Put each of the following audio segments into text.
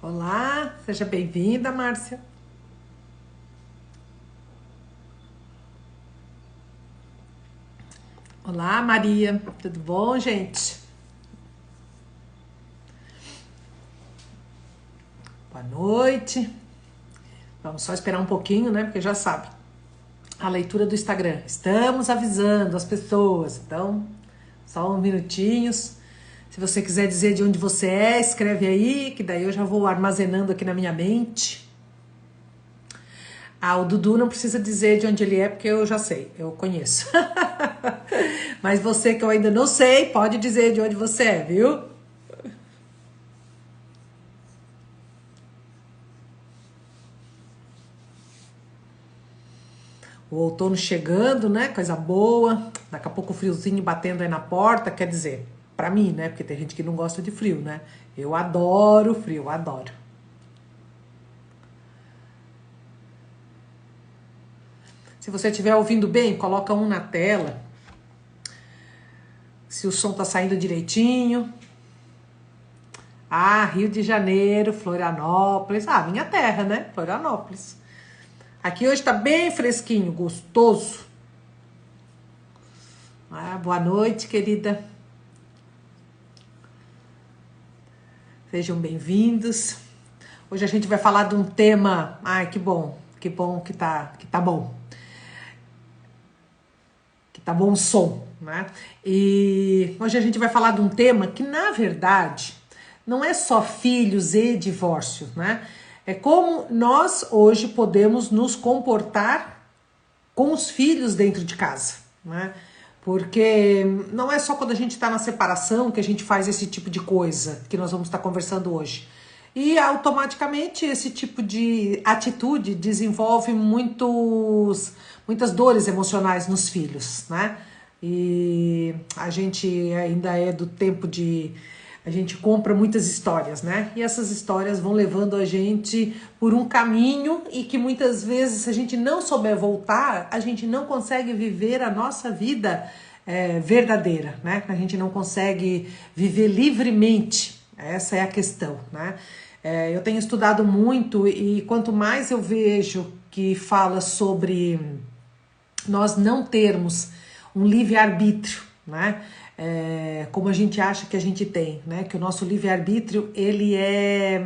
Olá, seja bem-vinda, Márcia. Olá, Maria. Tudo bom, gente? Boa noite. Vamos só esperar um pouquinho, né? Porque já sabe, a leitura do Instagram. Estamos avisando as pessoas, então, só uns minutinhos. Se você quiser dizer de onde você é, escreve aí, que daí eu já vou armazenando aqui na minha mente. Ah, o Dudu não precisa dizer de onde ele é, porque eu já sei, eu conheço. Mas você que eu ainda não sei, pode dizer de onde você é, viu? O outono chegando, né? Coisa boa. Daqui a pouco o friozinho batendo aí na porta, quer dizer, pra mim, né? Porque tem gente que não gosta de frio, né? Eu adoro frio, adoro. Se você estiver ouvindo bem, coloca um na tela. Se o som tá saindo direitinho. Ah, Rio de Janeiro, Florianópolis. Ah, minha terra, né? Florianópolis. Aqui hoje tá bem fresquinho, gostoso. Ah, boa noite, querida. Sejam bem-vindos. Hoje a gente vai falar de um tema... Ai, que bom que tá bom. Que tá bom o som, né? E hoje a gente vai falar de um tema que, na verdade, não é só filhos e divórcios, né? É como nós hoje podemos nos comportar com os filhos dentro de casa, né? Porque não é só quando a gente está na separação que a gente faz esse tipo de coisa que nós vamos estar conversando hoje. E automaticamente esse tipo de atitude desenvolve muitas dores emocionais nos filhos, né? E a gente ainda é do tempo de... A gente compra muitas histórias, né? E essas histórias vão levando a gente por um caminho e que muitas vezes, se a gente não souber voltar, a gente não consegue viver a nossa vida verdadeira, né? A gente não consegue viver livremente. Essa é a questão, né? Eu tenho estudado muito e quanto mais eu vejo que fala sobre nós não termos um livre-arbítrio, né? Como a gente acha que a gente tem, né? Que o nosso livre-arbítrio, ele é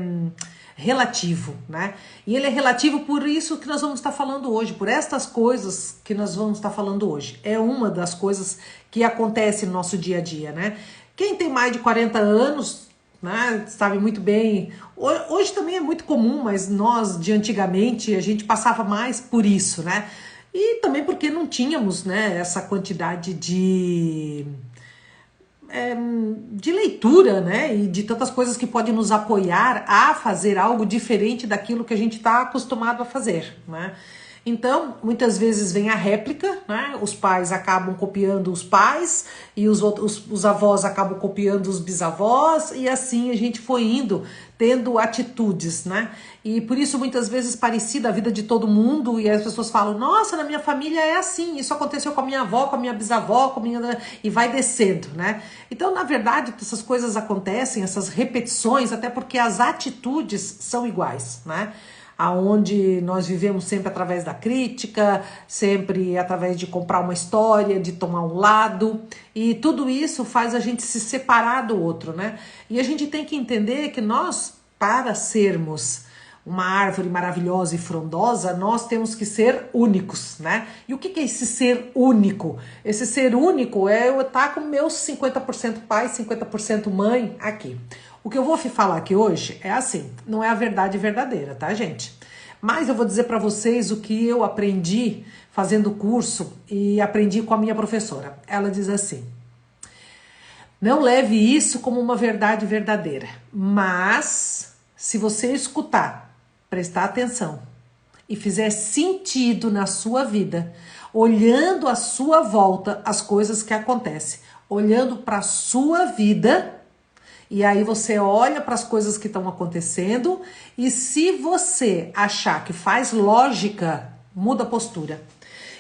relativo, né? E ele é relativo por isso que nós vamos estar falando hoje, por estas coisas que nós vamos estar falando hoje. É uma das coisas que acontece no nosso dia a dia, né? Quem tem mais de 40 anos, né, sabe muito bem. Hoje também é muito comum, mas nós de antigamente a gente passava mais por isso, né? E também porque não tínhamos, né, essa quantidade de leitura, né, e de tantas coisas que podem nos apoiar a fazer algo diferente daquilo que a gente está acostumado a fazer, né? Então, muitas vezes vem a réplica, né? Os pais acabam copiando os pais e os avós acabam copiando os bisavós e assim a gente foi indo, tendo atitudes, né? E por isso muitas vezes parecida a vida de todo mundo e as pessoas falam, nossa, na minha família é assim, isso aconteceu com a minha avó, com a minha bisavó, com a minha... e vai descendo, né? Então, na verdade, essas coisas acontecem, essas repetições, até porque as atitudes são iguais, né? Aonde nós vivemos sempre através da crítica, sempre através de comprar uma história, de tomar um lado, e tudo isso faz a gente se separar do outro, né? E a gente tem que entender que nós, para sermos uma árvore maravilhosa e frondosa, nós temos que ser únicos, né? E o que é esse ser único? Esse ser único é eu estar com meus 50% pai, 50% mãe aqui. O que eu vou falar aqui hoje é assim, não é a verdade verdadeira, tá, gente? Mas eu vou dizer para vocês o que eu aprendi fazendo curso e aprendi com a minha professora. Ela diz assim, não leve isso como uma verdade verdadeira, mas se você escutar, prestar atenção e fizer sentido na sua vida, olhando à sua volta as coisas que acontecem, olhando para a sua vida... E aí você olha para as coisas que estão acontecendo e se você achar que faz lógica, muda a postura.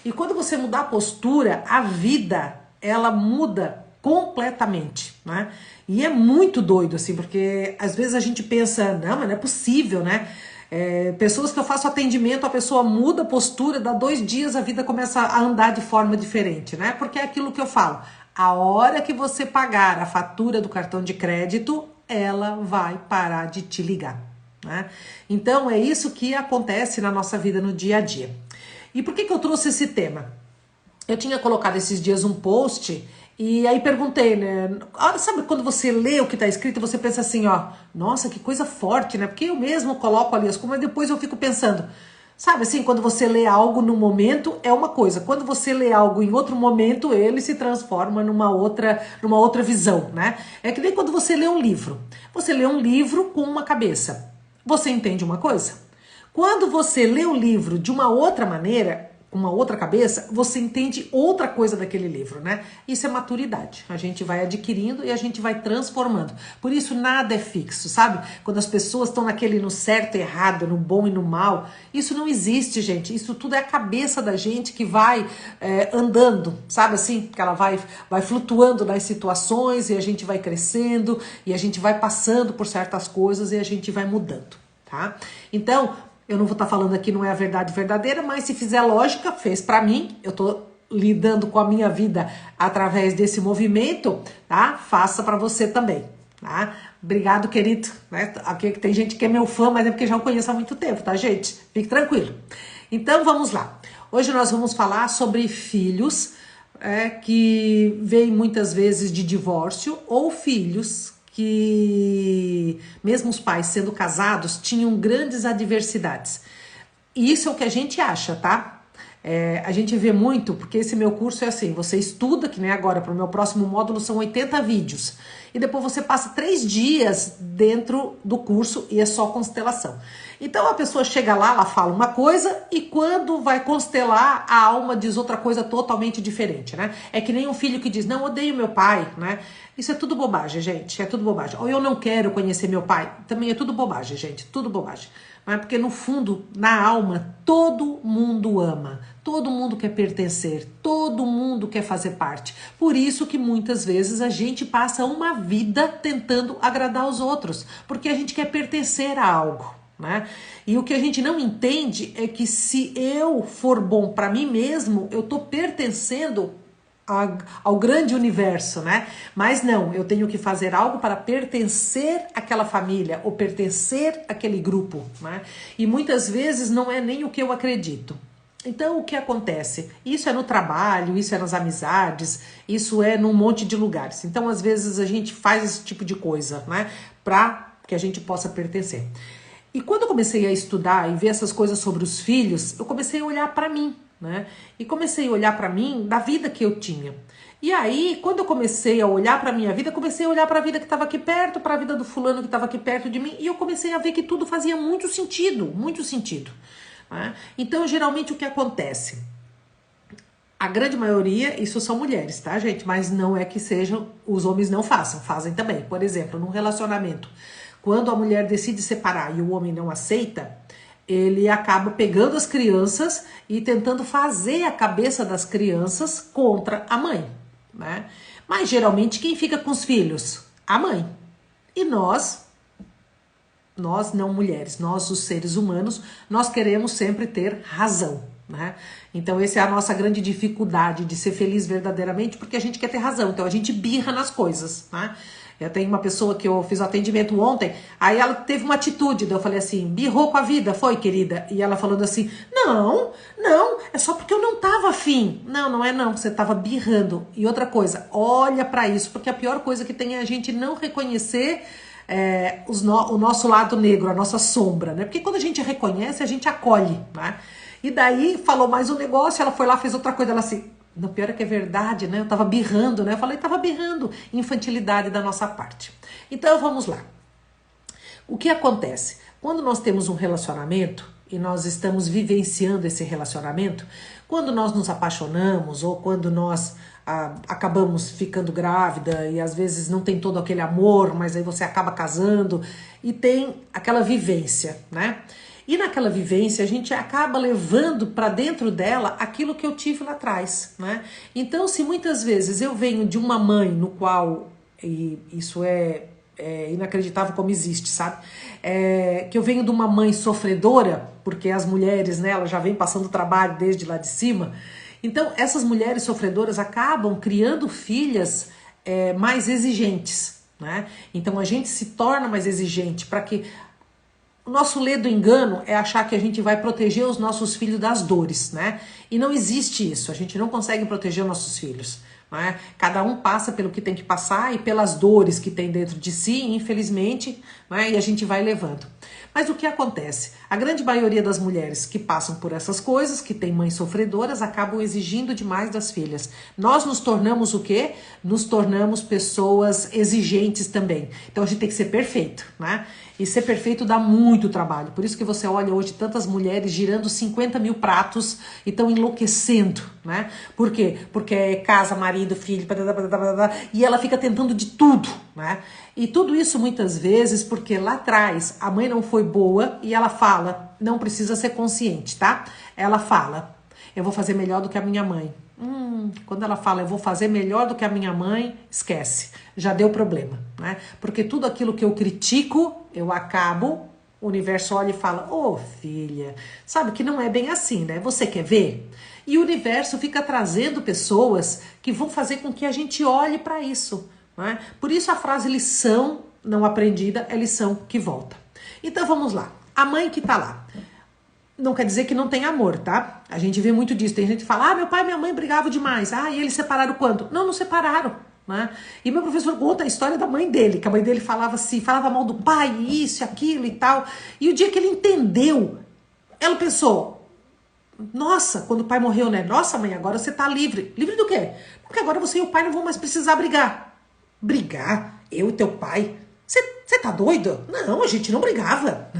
E quando você mudar a postura, a vida, ela muda completamente, né? E é muito doido, assim, porque às vezes a gente pensa, não, mas não é possível, né? Pessoas que eu faço atendimento, a pessoa muda a postura, dá 2 dias a vida começa a andar de forma diferente, né? Porque é aquilo que eu falo, a hora que você pagar a fatura do cartão de crédito, ela vai parar de te ligar, né? Então é isso que acontece na nossa vida no dia a dia. E por que eu trouxe esse tema? Eu tinha colocado esses dias um post e aí perguntei, né? Sabe quando você lê o que tá escrito, você pensa assim, ó, nossa, que coisa forte, né? Porque eu mesmo coloco ali as coisas, mas depois eu fico pensando, sabe assim, quando você lê algo no momento é uma coisa, quando você lê algo em outro momento, ele se transforma numa outra visão, né? É que nem quando você lê um livro. Você lê um livro com uma cabeça. Você entende uma coisa? Quando você lê o livro de uma outra maneira, com uma outra cabeça, você entende outra coisa daquele livro, né? Isso é maturidade. A gente vai adquirindo e a gente vai transformando. Por isso nada é fixo, sabe? Quando as pessoas estão no certo e errado, no bom e no mal, isso não existe, gente. Isso tudo é a cabeça da gente que vai andando, sabe assim? Que ela vai flutuando nas situações e a gente vai crescendo e a gente vai passando por certas coisas e a gente vai mudando, tá? Então, eu não vou estar falando aqui, não é a verdade verdadeira, mas se fizer lógica, fez para mim, eu tô lidando com a minha vida através desse movimento, tá? Faça para você também, tá? Obrigado, querido, né? Aqui tem gente que é meu fã, mas é porque já o conheço há muito tempo, tá, gente? Fique tranquilo. Então, vamos lá. Hoje nós vamos falar sobre filhos que vêm muitas vezes de divórcio ou filhos que, mesmo os pais sendo casados, tinham grandes adversidades. E isso é o que a gente acha, tá? A gente vê muito, porque esse meu curso é assim, você estuda, que nem agora, para o meu próximo módulo são 80 vídeos. E depois você passa 3 dias dentro do curso e é só constelação. Então a pessoa chega lá, ela fala uma coisa e quando vai constelar, a alma diz outra coisa totalmente diferente, né? É que nem um filho que diz, não, odeio meu pai, né? Isso é tudo bobagem, gente, é tudo bobagem. Ou eu não quero conhecer meu pai, também é tudo bobagem, gente, tudo bobagem. Mas porque no fundo, na alma, todo mundo ama, todo mundo quer pertencer, todo mundo quer fazer parte. Por isso que muitas vezes a gente passa uma vida tentando agradar os outros, porque a gente quer pertencer a algo, né? E o que a gente não entende é que se eu for bom para mim mesmo, eu tô pertencendo ao grande universo, né? Mas não, eu tenho que fazer algo para pertencer àquela família ou pertencer àquele grupo, né? E muitas vezes não é nem o que eu acredito. Então, o que acontece? Isso é no trabalho, isso é nas amizades, isso é num monte de lugares. Então, às vezes, a gente faz esse tipo de coisa, né? Para que a gente possa pertencer. E quando eu comecei a estudar e ver essas coisas sobre os filhos, eu comecei a olhar para mim, né? E comecei a olhar para mim da vida que eu tinha. E aí, quando eu comecei a olhar para minha vida, comecei a olhar para a vida que estava aqui perto, para a vida do fulano que estava aqui perto de mim, e eu comecei a ver que tudo fazia muito sentido, né? Então, geralmente o que acontece? A grande maioria, isso são mulheres, tá, gente? Mas não é que sejam, os homens não façam, fazem também. Por exemplo, num relacionamento, quando a mulher decide separar e o homem não aceita, ele acaba pegando as crianças e tentando fazer a cabeça das crianças contra a mãe, né? Mas geralmente quem fica com os filhos? A mãe. E nós não mulheres, nós os seres humanos, nós queremos sempre ter razão, né? Então essa é a nossa grande dificuldade de ser feliz verdadeiramente, porque a gente quer ter razão, então a gente birra nas coisas, né? Eu tenho uma pessoa que eu fiz um atendimento ontem, aí ela teve uma atitude, daí eu falei assim, birrou com a vida, foi, querida? E ela falando assim, não, é só porque eu não tava afim. Não é não, você tava birrando. E outra coisa, olha pra isso, porque a pior coisa que tem é a gente não reconhecer o nosso lado negro, a nossa sombra, né? Porque quando a gente reconhece, a gente acolhe, né? E daí falou mais um negócio, ela foi lá, fez outra coisa, ela assim... No pior é que é verdade, né? Eu tava birrando, né? Eu falei, tava birrando. Infantilidade da nossa parte. Então, vamos lá. O que acontece? Quando nós temos um relacionamento e nós estamos vivenciando esse relacionamento, quando nós nos apaixonamos ou quando nós acabamos ficando grávida e às vezes não tem todo aquele amor, mas aí você acaba casando e tem aquela vivência, né? E naquela vivência a gente acaba levando para dentro dela aquilo que eu tive lá atrás, né? Então, se muitas vezes eu venho de uma mãe no qual, e isso é inacreditável como existe, sabe? Que eu venho de uma mãe sofredora, porque as mulheres, né, elas já vêm passando trabalho desde lá de cima. Então, essas mulheres sofredoras acabam criando filhas mais exigentes, né? Então, a gente se torna mais exigente para que... O nosso ledo engano é achar que a gente vai proteger os nossos filhos das dores, né? E não existe isso, a gente não consegue proteger os nossos filhos, né? Cada um passa pelo que tem que passar e pelas dores que tem dentro de si, infelizmente, né? E a gente vai levando. Mas o que acontece? A grande maioria das mulheres que passam por essas coisas, que têm mães sofredoras, acabam exigindo demais das filhas. Nós nos tornamos o quê? Nos tornamos pessoas exigentes também. Então a gente tem que ser perfeito, né? E ser perfeito dá muito trabalho. Por isso que você olha hoje tantas mulheres girando 50 mil pratos e estão enlouquecendo, né? Por quê? Porque é casa, marido, filho, e ela fica tentando de tudo, né? E tudo isso muitas vezes porque lá atrás a mãe não foi boa e ela fala, não precisa ser consciente, tá? Ela fala, eu vou fazer melhor do que a minha mãe. Quando ela fala, eu vou fazer melhor do que a minha mãe, esquece, já deu problema, né? Porque tudo aquilo que eu critico, eu acabo, o universo olha e fala, ô filha, sabe que não é bem assim, né? Você quer ver? E o universo fica trazendo pessoas que vão fazer com que a gente olhe para isso, né? Por isso a frase lição não aprendida é lição que volta. Então vamos lá, a mãe que tá lá. Não quer dizer que não tem amor, tá? A gente vê muito disso. Tem gente que fala, meu pai e minha mãe brigavam demais. E eles separaram quando? Não, não separaram, né? E meu professor conta a história da mãe dele, que a mãe dele falava assim, falava mal do pai, isso, aquilo e tal. E o dia que ele entendeu, ela pensou, nossa, quando o pai morreu, né? Nossa, mãe, agora você tá livre. Livre do quê? Porque agora você e o pai não vão mais precisar brigar. Brigar? Eu e teu pai? Você tá doido? Não, a gente não brigava.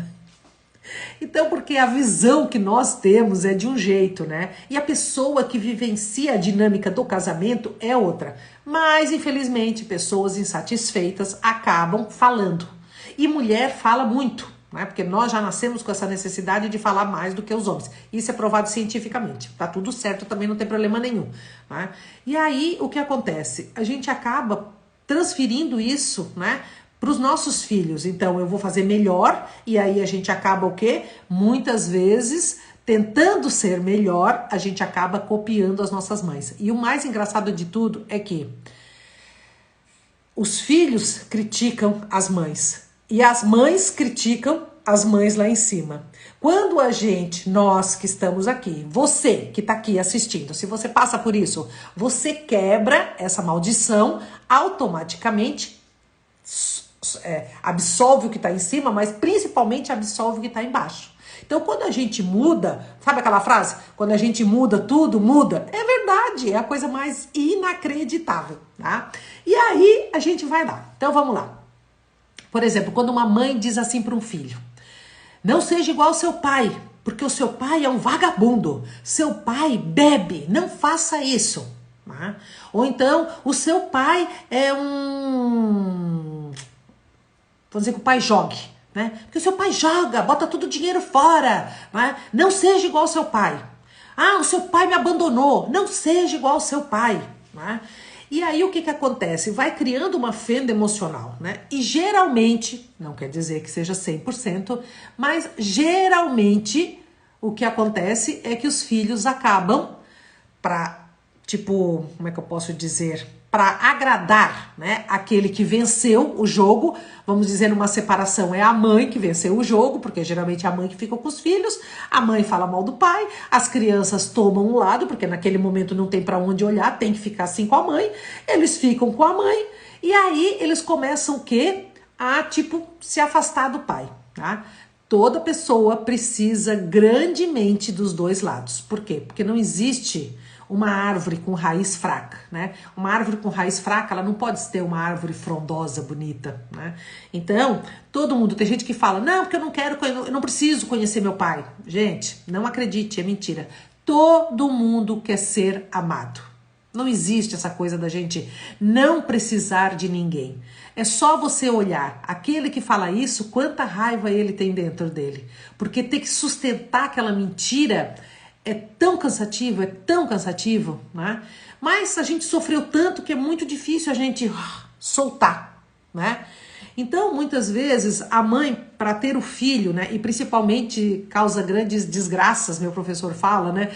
Então, porque a visão que nós temos é de um jeito, né? E a pessoa que vivencia a dinâmica do casamento é outra. Mas, infelizmente, pessoas insatisfeitas acabam falando. E mulher fala muito, né? Porque nós já nascemos com essa necessidade de falar mais do que os homens. Isso é provado cientificamente. Tá tudo certo, também não tem problema nenhum, né? E aí, o que acontece? A gente acaba transferindo isso, né, para os nossos filhos. Então, eu vou fazer melhor, e aí a gente acaba o quê? Muitas vezes, tentando ser melhor, a gente acaba copiando as nossas mães. E o mais engraçado de tudo é que os filhos criticam as mães, e as mães criticam as mães lá em cima. Quando a gente, nós que estamos aqui, você que está aqui assistindo, se você passa por isso, você quebra essa maldição automaticamente, absolve o que está em cima, mas principalmente absolve o que está embaixo. Então, quando a gente muda, sabe aquela frase? Quando a gente muda, tudo muda. É verdade, é a coisa mais inacreditável, tá? E aí, a gente vai lá. Então, vamos lá. Por exemplo, quando uma mãe diz assim para um filho, não seja igual ao seu pai, porque o seu pai é um vagabundo. Seu pai bebe, não faça isso. Tá? Ou então, o seu pai é um... Vamos dizer que o pai jogue, né? Porque o seu pai joga, bota todo o dinheiro fora, né? Não seja igual ao seu pai. O seu pai me abandonou. Não seja igual ao seu pai, né? E aí o que acontece? Vai criando uma fenda emocional, né? E geralmente, não quer dizer que seja 100%, mas geralmente o que acontece é que os filhos acabam como é que eu posso dizer? Para agradar, né, aquele que venceu o jogo, vamos dizer, numa separação é a mãe que venceu o jogo, porque geralmente é a mãe que fica com os filhos, a mãe fala mal do pai, as crianças tomam um lado, porque naquele momento não tem para onde olhar, tem que ficar assim com a mãe, eles ficam com a mãe, e aí eles começam o quê? A, se afastar do pai, tá? Toda pessoa precisa grandemente dos dois lados. Por quê? Porque não existe uma árvore com raiz fraca, né? Uma árvore com raiz fraca, ela não pode ter uma árvore frondosa, bonita, né? Então, todo mundo, tem gente que fala, não, porque eu não preciso conhecer meu pai. Gente, não acredite, é mentira. Todo mundo quer ser amado. Não existe essa coisa da gente não precisar de ninguém. É só você olhar. Aquele que fala isso, quanta raiva ele tem dentro dele. Porque ter que sustentar aquela mentira é tão cansativo, né? Mas a gente sofreu tanto que é muito difícil a gente soltar, né? Então, muitas vezes, a mãe, para ter o filho, né, e principalmente causa grandes desgraças, meu professor fala, né,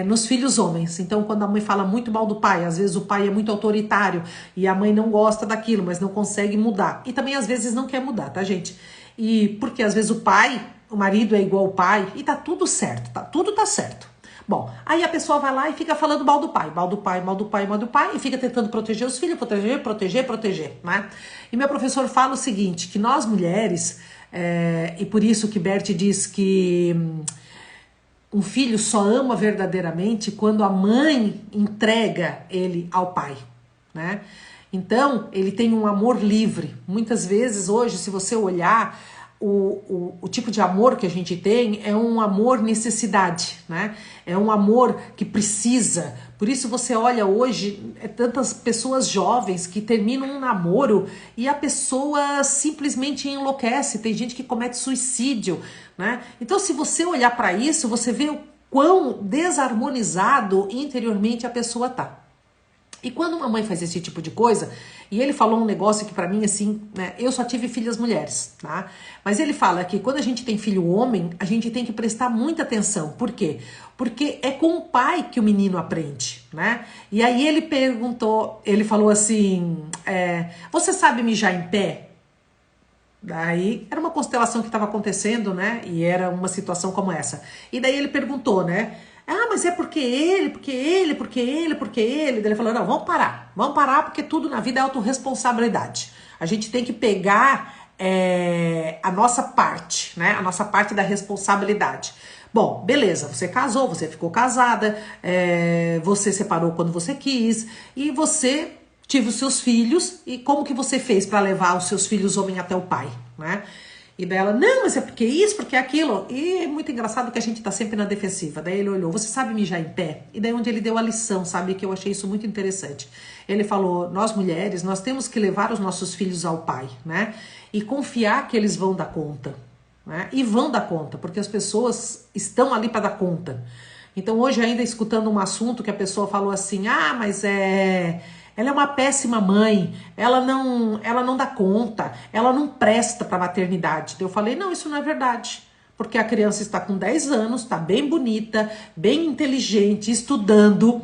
nos filhos homens. Então, quando a mãe fala muito mal do pai, às vezes o pai é muito autoritário e a mãe não gosta daquilo, mas não consegue mudar. E também, às vezes, não quer mudar, tá, gente? E porque, às vezes, o marido é igual ao pai e tá tudo certo, tudo tá certo. Bom, aí a pessoa vai lá e fica falando mal do pai, e fica tentando proteger os filhos, proteger, né? E meu professor fala o seguinte, que nós mulheres, e por isso que Bert diz que um filho só ama verdadeiramente quando a mãe entrega ele ao pai, né? Então, ele tem um amor livre. Muitas vezes, hoje, se você olhar, o tipo de amor que a gente tem é um amor necessidade, né? É um amor que precisa. Por isso você olha hoje, tantas pessoas jovens que terminam um namoro e a pessoa simplesmente enlouquece. Tem gente que comete suicídio, né? Então, se você olhar para isso, você vê o quão desarmonizado interiormente a pessoa tá. E quando uma mãe faz esse tipo de coisa, e ele falou um negócio que pra mim, assim, né, eu só tive filhas mulheres, tá? Mas ele fala que quando a gente tem filho homem, a gente tem que prestar muita atenção. Por quê? Porque é com o pai que o menino aprende, né? E aí ele perguntou, ele falou assim, você sabe mijar em pé? Daí era uma constelação que estava acontecendo, né? E era uma situação como essa. E daí ele perguntou, né? Ah, mas é porque ele. Daí ele falou, não, vamos parar porque tudo na vida é autorresponsabilidade. A gente tem que pegar a nossa parte, né? A nossa parte da responsabilidade. Bom, beleza, você casou, você ficou casada, você separou quando você quis, e você tive os seus filhos, e como que você fez para levar os seus filhos homem até o pai, né? E daí ela, não, mas é porque isso, porque aquilo. E é muito engraçado que a gente tá sempre na defensiva. Daí ele olhou, você sabe mijar em pé? E daí onde ele deu a lição, sabe? Que eu achei isso muito interessante. Ele falou, nós mulheres, nós temos que levar os nossos filhos ao pai, né? E confiar que eles vão dar conta, né? E vão dar conta, porque as pessoas estão ali para dar conta. Então hoje ainda escutando um assunto que a pessoa falou assim, ah, mas ela é uma péssima mãe, ela não dá conta, ela não presta para maternidade. Eu falei, não, isso não é verdade. Porque a criança está com 10 anos, está bem bonita, bem inteligente, estudando.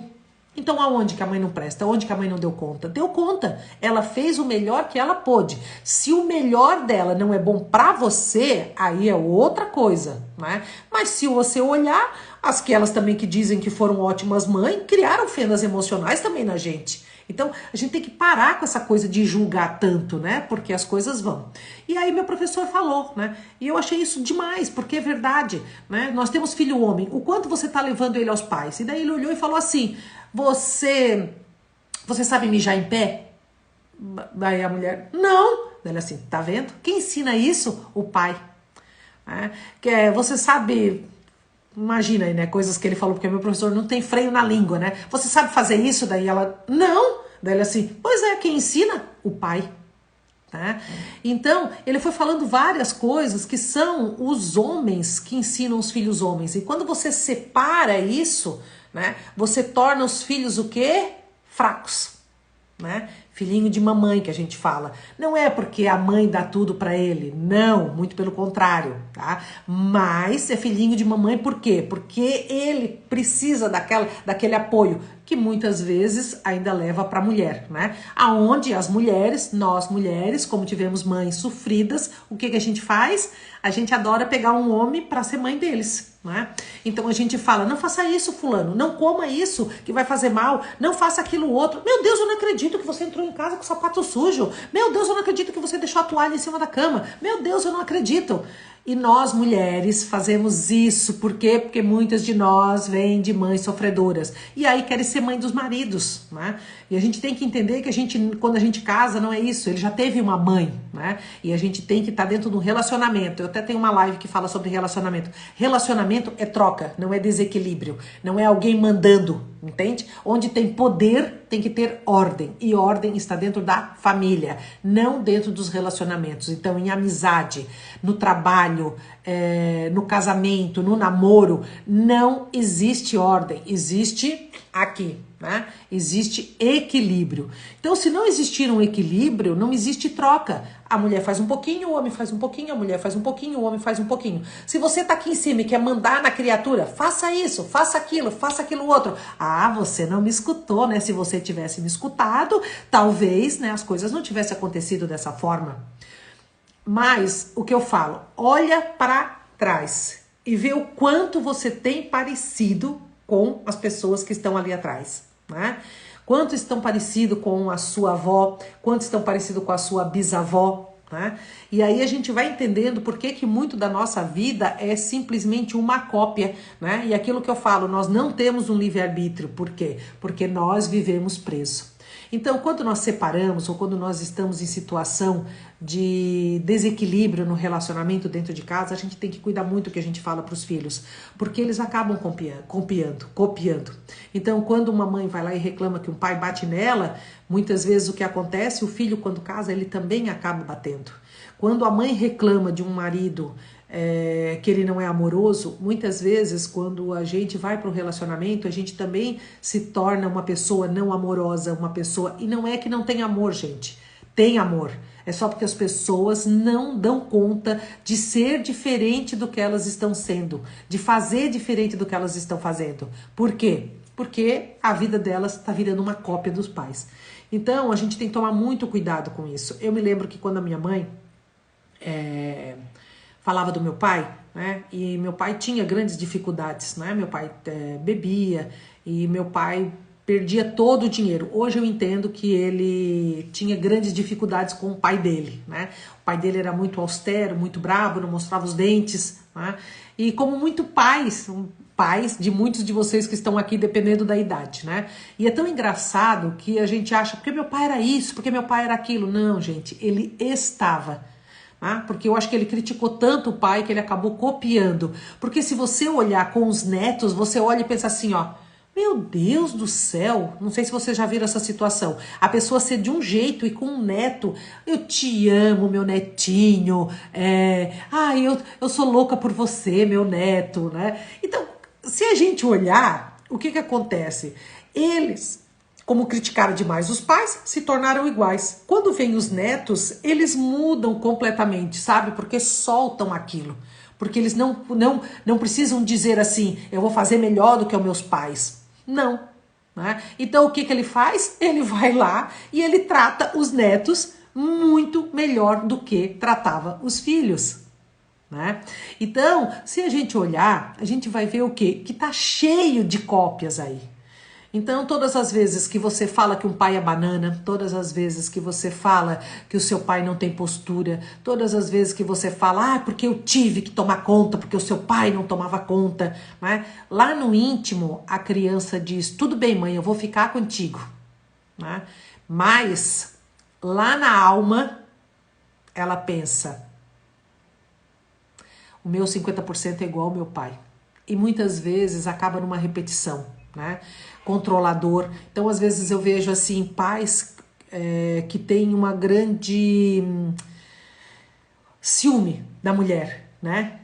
Então aonde que a mãe não presta? Onde que a mãe não deu conta? Deu conta. Ela fez o melhor que ela pôde. Se o melhor dela não é bom para você, aí é outra coisa, né? Mas se você olhar, aquelas também que dizem que foram ótimas mães, criaram fendas emocionais também na gente. Então, a gente tem que parar com essa coisa de julgar tanto, né? Porque as coisas vão. E aí meu professor falou, né? E eu achei isso demais, porque é verdade, né? Nós temos filho homem, o quanto você tá levando ele aos pais? E daí ele olhou e falou assim, você sabe mijar em pé? Daí a mulher, não. Daí ele assim, tá vendo? Quem ensina isso? O pai. Você sabe... Imagina aí, né, coisas que ele falou, porque meu professor não tem freio na língua, né? Você sabe fazer isso? Daí ela, não. Daí ele assim, pois é, quem ensina? O pai. Né? Então, ele foi falando várias coisas que são os homens que ensinam os filhos homens. E quando você separa isso, né, você torna os filhos o quê? Fracos. Né? Filhinho de mamãe que a gente fala. Não é porque a mãe dá tudo pra ele, não, muito pelo contrário, tá? Mas é filhinho de mamãe por quê? Porque ele precisa daquele apoio que muitas vezes ainda leva pra mulher, né? Aonde as mulheres, nós mulheres, como tivemos mães sofridas, o que a gente faz? A gente adora pegar um homem pra ser mãe deles. Né? Então a gente fala, não faça isso fulano, não coma isso que vai fazer mal, não faça aquilo outro. Meu Deus, eu não acredito que você entrou em casa com o sapato sujo. Meu Deus, eu não acredito que você deixou a toalha em cima da cama. Meu Deus, eu não acredito. E nós, mulheres, fazemos isso. Por quê? Porque muitas de nós vêm de mães sofredoras. E aí querem ser mãe dos maridos, né? E a gente tem que entender que quando a gente casa, não é isso. Ele já teve uma mãe, né? E a gente tem que estar dentro de um relacionamento. Eu até tenho uma live que fala sobre relacionamento. Relacionamento é troca, não é desequilíbrio. Não é alguém mandando, entende? Onde tem poder, tem que ter ordem. E ordem está dentro da família, não dentro dos relacionamentos. Então, em amizade, no trabalho, no casamento, no namoro, não existe ordem. Existe aqui, né? Existe equilíbrio. Então, se não existir um equilíbrio, não existe troca. A mulher faz um pouquinho, o homem faz um pouquinho, a mulher faz um pouquinho, o homem faz um pouquinho. Se você tá aqui em cima e quer mandar na criatura, faça isso, faça aquilo outro. Ah, você não me escutou, né? Se você tivesse me escutado, talvez, né, as coisas não tivessem acontecido dessa forma. Mas, o que eu falo, olha para trás e vê o quanto você tem parecido com as pessoas que estão ali atrás, né? Quanto estão parecidos com a sua avó, quanto estão parecidos com a sua bisavó, né? E aí a gente vai entendendo por que muito da nossa vida é simplesmente uma cópia, né? E aquilo que eu falo, nós não temos um livre-arbítrio. Por quê? Porque nós vivemos presos. Então, quando nós separamos ou quando nós estamos em situação de desequilíbrio no relacionamento dentro de casa, a gente tem que cuidar muito do que a gente fala para os filhos, porque eles acabam copiando. Então, quando uma mãe vai lá e reclama que um pai bate nela, muitas vezes o que acontece, o filho quando casa, ele também acaba batendo. Quando a mãe reclama de um marido que ele não é amoroso, muitas vezes quando a gente vai para um relacionamento, a gente também se torna uma pessoa não amorosa, uma pessoa... E não é que não tem amor, gente. Tem amor. É só porque as pessoas não dão conta de ser diferente do que elas estão sendo, de fazer diferente do que elas estão fazendo. Por quê? Porque a vida delas está virando uma cópia dos pais. Então, a gente tem que tomar muito cuidado com isso. Eu me lembro que quando a minha mãe falava do meu pai, né? E meu pai tinha grandes dificuldades, né? Meu pai bebia e meu pai perdia todo o dinheiro. Hoje eu entendo que ele tinha grandes dificuldades com o pai dele, né? O pai dele era muito austero, muito bravo, não mostrava os dentes, né? E como muito pais de muitos de vocês que estão aqui, dependendo da idade, né? E é tão engraçado que a gente acha, porque meu pai era isso, porque meu pai era aquilo. Não, gente, ele estava... Porque eu acho que ele criticou tanto o pai que ele acabou copiando. Porque se você olhar com os netos, você olha e pensa assim, ó, meu Deus do céu, não sei se vocês já viram essa situação. A pessoa ser de um jeito e com um neto, eu te amo, meu netinho, eu sou louca por você, meu neto, né? Então, se a gente olhar, o que acontece? Eles... Como criticaram demais os pais, se tornaram iguais. Quando vêm os netos, eles mudam completamente, sabe? Porque soltam aquilo. Porque eles não precisam dizer assim, eu vou fazer melhor do que os meus pais. Não. Né? Então o que ele faz? Ele vai lá e ele trata os netos muito melhor do que tratava os filhos. Né? Então, se a gente olhar, a gente vai ver o quê? Que tá cheio de cópias aí. Então, todas as vezes que você fala que um pai é banana, todas as vezes que você fala que o seu pai não tem postura, todas as vezes que você fala, porque eu tive que tomar conta, porque o seu pai não tomava conta, né? Lá no íntimo, a criança diz, tudo bem, mãe, eu vou ficar contigo, né? Mas, lá na alma, ela pensa, o meu 50% é igual ao meu pai. E muitas vezes acaba numa repetição, né? Controlador. Então, às vezes eu vejo assim, pais que têm uma grande ciúme da mulher, né?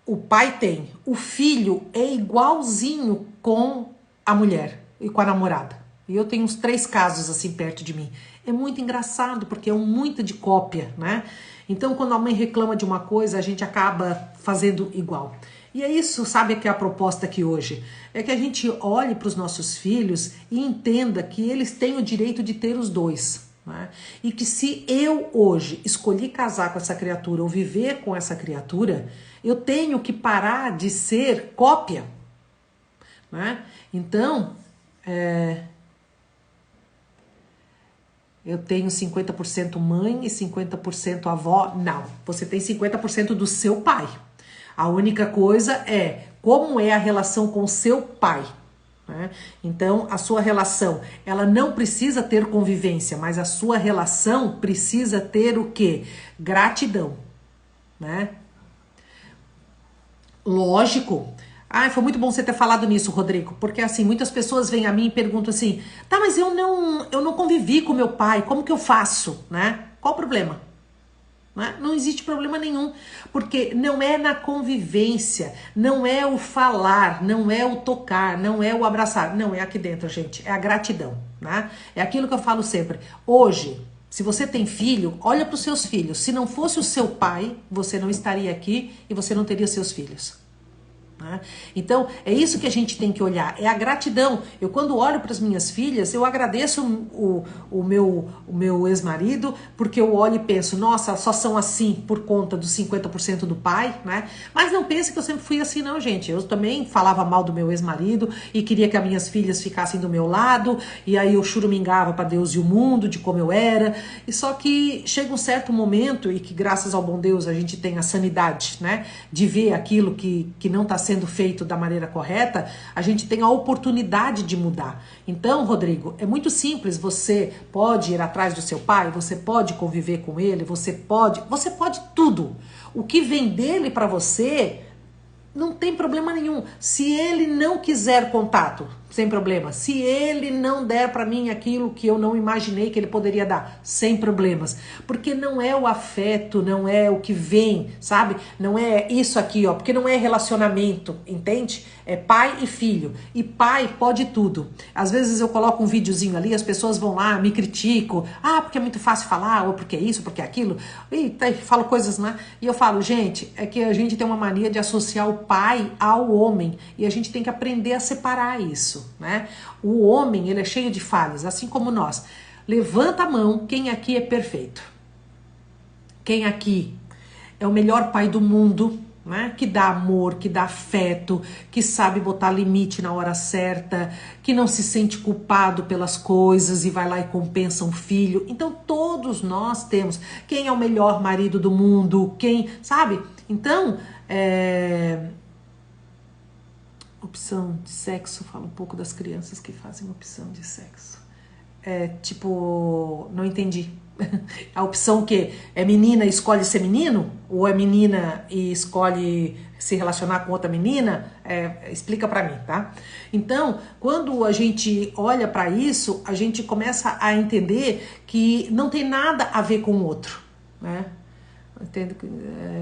O pai tem. O filho é igualzinho com a mulher e com a namorada. E eu tenho uns 3 casos assim perto de mim. É muito engraçado, porque é muito de cópia, né? Então, quando a mãe reclama de uma coisa, a gente acaba fazendo igual. E é isso, sabe, que é a proposta aqui hoje? É que a gente olhe para os nossos filhos e entenda que eles têm o direito de ter os dois. Né? E que se eu hoje escolhi casar com essa criatura ou viver com essa criatura, eu tenho que parar de ser cópia. Né? Então, eu tenho 50% mãe e 50% avó. Não, você tem 50% do seu pai. A única coisa é como é a relação com seu pai. Né? Então, a sua relação, ela não precisa ter convivência, mas a sua relação precisa ter o quê? Gratidão. Né? Lógico. Ah, foi muito bom você ter falado nisso, Rodrigo, porque assim, muitas pessoas vêm a mim e perguntam assim, tá, mas eu não convivi com meu pai, como que eu faço, né? Qual o problema? Né? Não existe problema nenhum, porque não é na convivência, não é o falar, não é o tocar, não é o abraçar, não, é aqui dentro, gente, é a gratidão, né? É aquilo que eu falo sempre, hoje, se você tem filho, olha para os seus filhos, se não fosse o seu pai, você não estaria aqui e você não teria seus filhos. Né? Então, é isso que a gente tem que olhar, é a gratidão. Eu quando olho para as minhas filhas, eu agradeço o meu ex-marido, porque eu olho e penso, nossa, só são assim por conta dos 50% do pai, né? Mas não pense que eu sempre fui assim não, gente. Eu também falava mal do meu ex-marido e queria que as minhas filhas ficassem do meu lado, e aí eu churumingava para Deus e o mundo de como eu era, e só que chega um certo momento, e que graças ao bom Deus a gente tem a sanidade, né, de ver aquilo que não está sendo feito da maneira correta, a gente tem a oportunidade de mudar. Então, Rodrigo, é muito simples, você pode ir atrás do seu pai, você pode conviver com ele, você pode tudo. O que vem dele para você não tem problema nenhum. Se ele não quiser contato, sem problema. Se ele não der para mim aquilo que eu não imaginei que ele poderia dar, sem problemas. Porque não é o afeto, não é o que vem, sabe? Não é isso aqui, ó, porque não é relacionamento, entende? É pai e filho. E pai pode tudo. Às vezes eu coloco um videozinho ali, as pessoas vão lá, me criticam. Ah, porque é muito fácil falar, ou porque é isso, porque é aquilo. E falo coisas, né? E eu falo, gente, é que a gente tem uma mania de associar o pai ao homem. E a gente tem que aprender a separar isso. Né? O homem, ele é cheio de falhas, assim como nós. Levanta a mão, quem aqui é perfeito? Quem aqui é o melhor pai do mundo, né? Que dá amor, que dá afeto, que sabe botar limite na hora certa, que não se sente culpado pelas coisas e vai lá e compensa um filho. Então todos nós temos. Quem é o melhor marido do mundo? Quem, sabe? Então, opção de sexo, fala um pouco das crianças que fazem opção de sexo. Tipo, não entendi. A opção que é menina e escolhe ser menino? Ou é menina e escolhe se relacionar com outra menina? Explica pra mim, tá? Então, quando a gente olha pra isso, a gente começa a entender que não tem nada a ver com o outro, né?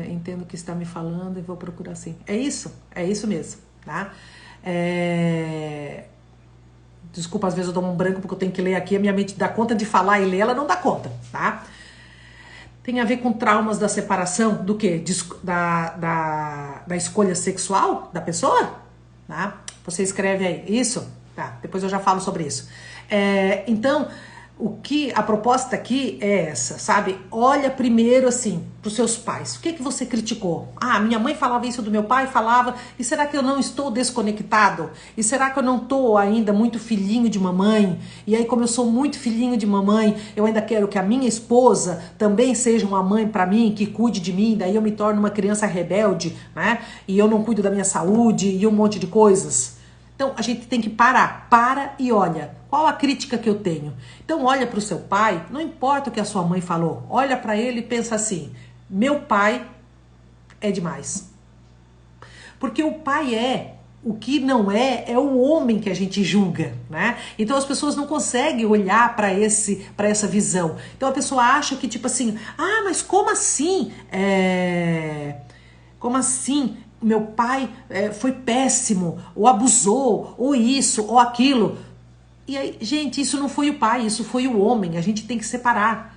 Entendo o que está me falando e vou procurar assim. É isso mesmo, tá? Desculpa, às vezes eu dou um branco porque eu tenho que ler aqui, a minha mente dá conta de falar e ler, ela não dá conta, tá? Tem a ver com traumas da separação, do quê? Da escolha sexual da pessoa? Tá? Você escreve aí, isso? Tá, depois eu já falo sobre isso. Então, a proposta aqui é essa, sabe? Olha primeiro assim para os seus pais. O que você criticou? Ah, minha mãe falava isso do meu pai, falava. E será que eu não estou desconectado? E será que eu não estou ainda muito filhinho de mamãe? E aí, como eu sou muito filhinho de mamãe, eu ainda quero que a minha esposa também seja uma mãe para mim, que cuide de mim. Daí eu me torno uma criança rebelde, né? E eu não cuido da minha saúde e um monte de coisas. Então, a gente tem que parar. Para e olha. Qual a crítica que eu tenho? Então, olha para o seu pai, não importa o que a sua mãe falou. Olha para ele e pensa assim, meu pai é demais. Porque o pai o que não é o homem que a gente julga, né? Então, as pessoas não conseguem olhar para essa visão. Então, a pessoa acha que, tipo assim, ah, mas como assim? Como assim? Meu pai foi péssimo, ou abusou, ou isso, ou aquilo. E aí, gente, isso não foi o pai, isso foi o homem, a gente tem que separar.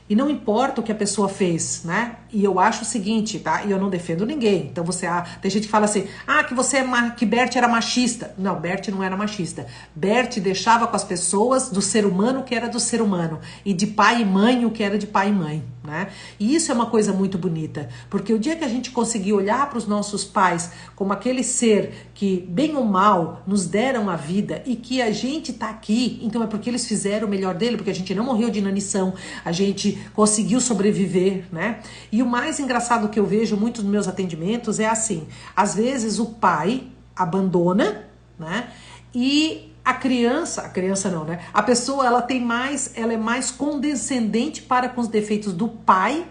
E não importa o que a pessoa fez, né? E eu acho o seguinte, tá? E eu não defendo ninguém. Então tem gente que fala assim, que Bert era machista. Não, Bert não era machista. Bert deixava com as pessoas do ser humano o que era do ser humano. E de pai e mãe o que era de pai e mãe, né? E isso é uma coisa muito bonita. Porque o dia que a gente conseguir olhar para os nossos pais como aquele ser que, bem ou mal, nos deram a vida e que a gente tá aqui, então é porque eles fizeram o melhor dele, porque a gente não morreu de inanição, a gente conseguiu sobreviver, né? E o mais engraçado que eu vejo muito nos meus atendimentos é assim, às vezes o pai abandona, né? E a criança não, né? A pessoa, ela é mais condescendente para com os defeitos do pai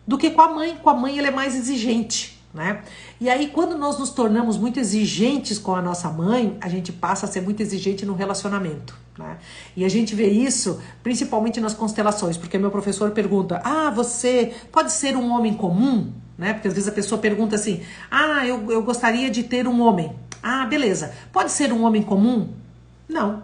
do que com a mãe. Com a mãe ela é mais exigente, né? E aí quando nós nos tornamos muito exigentes com a nossa mãe, a gente passa a ser muito exigente no relacionamento, né? E a gente vê isso principalmente nas constelações, porque meu professor pergunta, você pode ser um homem comum? Né? Porque às vezes a pessoa pergunta assim, eu gostaria de ter um homem. Beleza, pode ser um homem comum? Não.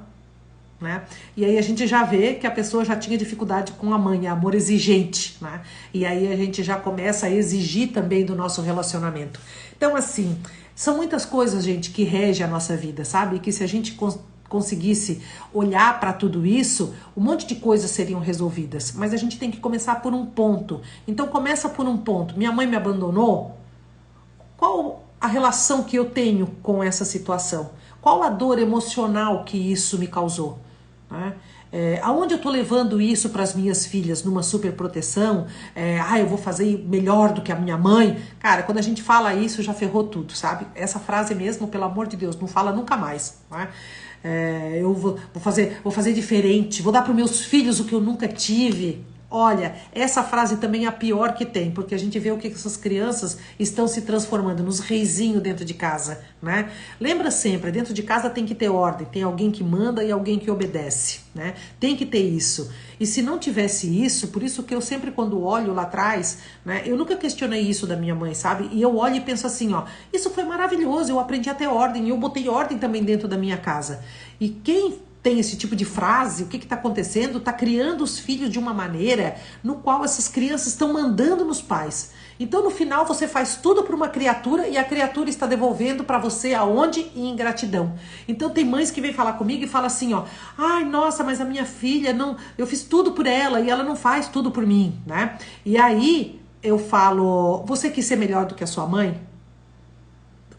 Né? E aí a gente já vê que a pessoa já tinha dificuldade com a mãe, amor exigente, né? E aí a gente já começa a exigir também do nosso relacionamento. Então assim, são muitas coisas, gente, que regem a nossa vida, sabe? E que se a gente conseguisse olhar para tudo isso, um monte de coisas seriam resolvidas, mas a gente tem que começar por um ponto. Então começa por um ponto. Minha mãe me abandonou? Qual a relação que eu tenho com essa situação? Qual a dor emocional que isso me causou? Né? Aonde eu tô levando isso para as minhas filhas? Numa super proteção? Eu vou fazer melhor do que a minha mãe? Cara, quando a gente fala isso, já ferrou tudo, sabe? Essa frase mesmo, pelo amor de Deus, não fala nunca mais. Né? Eu vou fazer diferente, vou dar para os meus filhos o que eu nunca tive. Olha, essa frase também é a pior que tem, porque a gente vê o que essas crianças estão se transformando nos reizinhos dentro de casa, né? Lembra sempre, dentro de casa tem que ter ordem, tem alguém que manda e alguém que obedece, né? Tem que ter isso. E se não tivesse isso, por isso que eu sempre quando olho lá atrás, né? Eu nunca questionei isso da minha mãe, sabe? E eu olho e penso assim, isso foi maravilhoso, eu aprendi a ter ordem, e eu botei ordem também dentro da minha casa. E quem tem esse tipo de frase, o que está acontecendo? Está criando os filhos de uma maneira no qual essas crianças estão mandando nos pais. Então, no final, você faz tudo para uma criatura e a criatura está devolvendo para você aonde? Em ingratidão. Então, tem mães que vêm falar comigo e falam assim, nossa, mas a minha filha, não, eu fiz tudo por ela e ela não faz tudo por mim, né? E aí, eu falo, você quis ser melhor do que a sua mãe?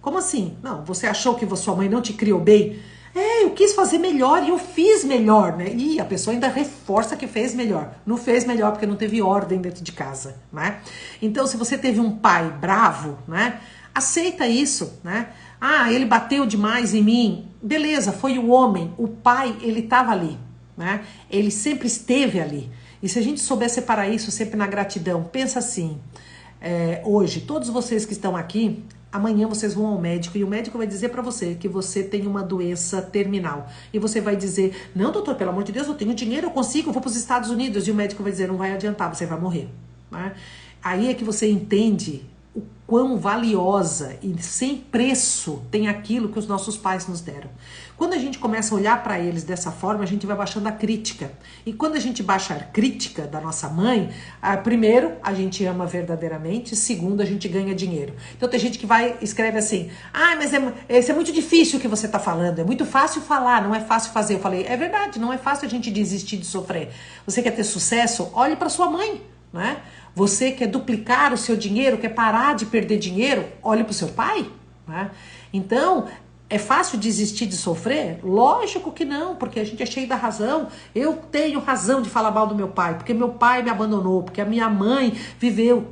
Como assim? Não, você achou que sua mãe não te criou bem? Eu quis fazer melhor e eu fiz melhor, né? E a pessoa ainda reforça que fez melhor. Não fez melhor porque não teve ordem dentro de casa, né? Então, se você teve um pai bravo, né? Aceita isso, né? Ele bateu demais em mim. Beleza, foi o homem. O pai, ele estava ali, né? Ele sempre esteve ali. E se a gente souber separar isso sempre na gratidão, pensa assim, hoje, todos vocês que estão aqui, amanhã vocês vão ao médico e o médico vai dizer pra você que você tem uma doença terminal. E você vai dizer, não doutor, pelo amor de Deus, eu tenho dinheiro, eu consigo, eu vou pros Estados Unidos. E o médico vai dizer, não vai adiantar, você vai morrer. Né? Aí é que você entende o quão valiosa e sem preço tem aquilo que os nossos pais nos deram. Quando a gente começa a olhar para eles dessa forma, a gente vai baixando a crítica. E quando a gente baixa a crítica da nossa mãe, primeiro, a gente ama verdadeiramente, segundo, a gente ganha dinheiro. Então tem gente que escreve assim, mas isso é muito difícil o que você está falando, é muito fácil falar, não é fácil fazer. Eu falei, é verdade, não é fácil a gente desistir de sofrer. Você quer ter sucesso? Olhe para sua mãe, né? Você quer duplicar o seu dinheiro, quer parar de perder dinheiro? Olhe para o seu pai, né? Então, é fácil desistir de sofrer? Lógico que não, porque a gente é cheio da razão. Eu tenho razão de falar mal do meu pai, porque meu pai me abandonou, porque a minha mãe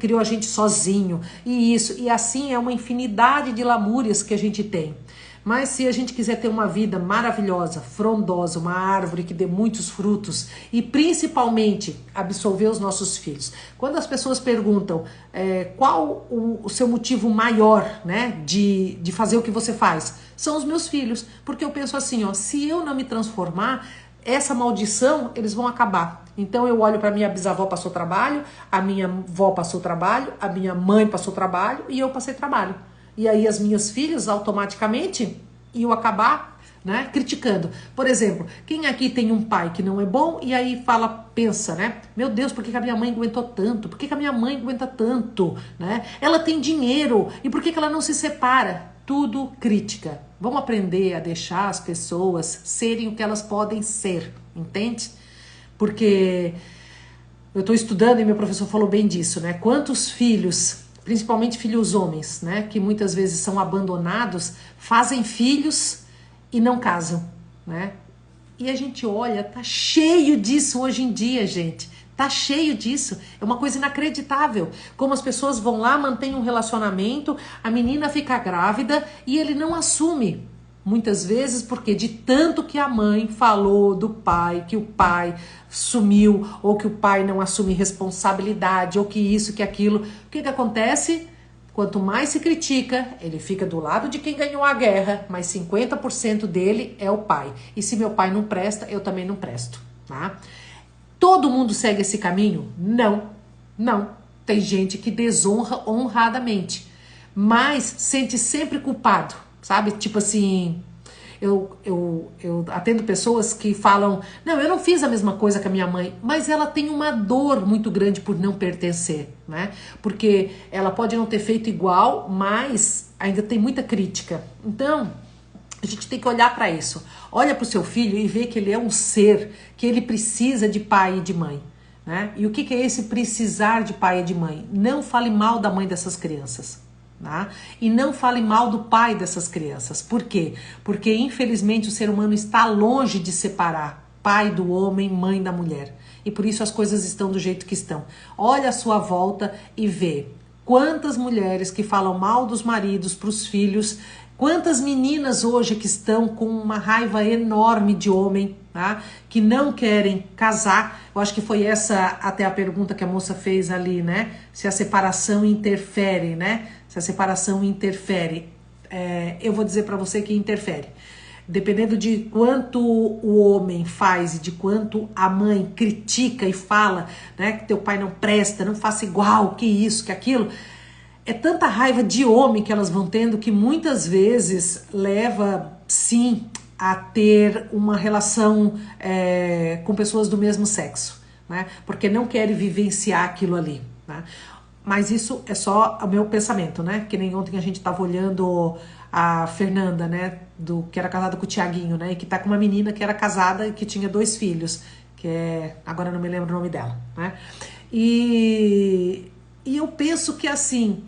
criou a gente sozinho. E assim é uma infinidade de lamúrias que a gente tem. Mas se a gente quiser ter uma vida maravilhosa, frondosa, uma árvore que dê muitos frutos e principalmente absolver os nossos filhos. Quando as pessoas perguntam qual o seu motivo maior, né, de fazer o que você faz, são os meus filhos. Porque eu penso assim, se eu não me transformar, essa maldição, eles vão acabar. Então eu olho para minha bisavó passou trabalho, a minha avó passou trabalho, a minha mãe passou trabalho e eu passei trabalho. E aí as minhas filhas automaticamente iam acabar né? Criticando. Por exemplo, quem aqui tem um pai que não é bom e aí pensa, né? Meu Deus, por que a minha mãe aguentou tanto? Por que a minha mãe aguenta tanto? Né? Ela tem dinheiro e por que ela não se separa? Tudo crítica. Vamos aprender a deixar as pessoas serem o que elas podem ser, entende? Porque eu estou estudando e meu professor falou bem disso, né? Quantos filhos, principalmente filhos homens, né? Que muitas vezes são abandonados, fazem filhos e não casam, né? E a gente olha, tá cheio disso hoje em dia, gente. Tá cheio disso. É uma coisa inacreditável. Como as pessoas vão lá, mantêm um relacionamento, a menina fica grávida e ele não assume. Muitas vezes porque de tanto que a mãe falou do pai, que o pai sumiu, ou que o pai não assume responsabilidade, ou que isso, que aquilo. O que acontece? Quanto mais se critica, ele fica do lado de quem ganhou a guerra, mas 50% dele é o pai. E se meu pai não presta, eu também não presto, tá? Todo mundo segue esse caminho? Não, não. Tem gente que desonra honradamente, mas sente sempre culpado, sabe? Tipo assim, eu atendo pessoas que falam, não, eu não fiz a mesma coisa que a minha mãe, mas ela tem uma dor muito grande por não pertencer, né? Porque ela pode não ter feito igual, mas ainda tem muita crítica. Então, a gente tem que olhar para isso. Olha para o seu filho e vê que ele é um ser, que ele precisa de pai e de mãe, né? E o que é esse precisar de pai e de mãe? Não fale mal da mãe dessas crianças, tá? E não fale mal do pai dessas crianças. Por quê? Porque infelizmente o ser humano está longe de separar pai do homem, mãe da mulher. E por isso as coisas estão do jeito que estão. Olha a sua volta e vê quantas mulheres que falam mal dos maridos para os filhos. Quantas meninas hoje que estão com uma raiva enorme de homem, tá? Que não querem casar. Eu acho que foi essa até a pergunta que a moça fez ali, né? Se a separação interfere, né? Se a separação interfere. Eu vou dizer para você que interfere. Dependendo de quanto o homem faz e de quanto a mãe critica e fala, né? Que teu pai não presta, não faça igual, que isso, que aquilo. É tanta raiva de homem que elas vão tendo que muitas vezes leva, sim, a ter uma relação com pessoas do mesmo sexo, né? Porque não querem vivenciar aquilo ali, né? Mas isso é só o meu pensamento, né? Que nem ontem a gente estava olhando a Fernanda, né? Que era casada com o Tiaguinho, né? E que tá com uma menina que era casada e que tinha 2 filhos, agora eu não me lembro o nome dela, né? E eu penso que assim,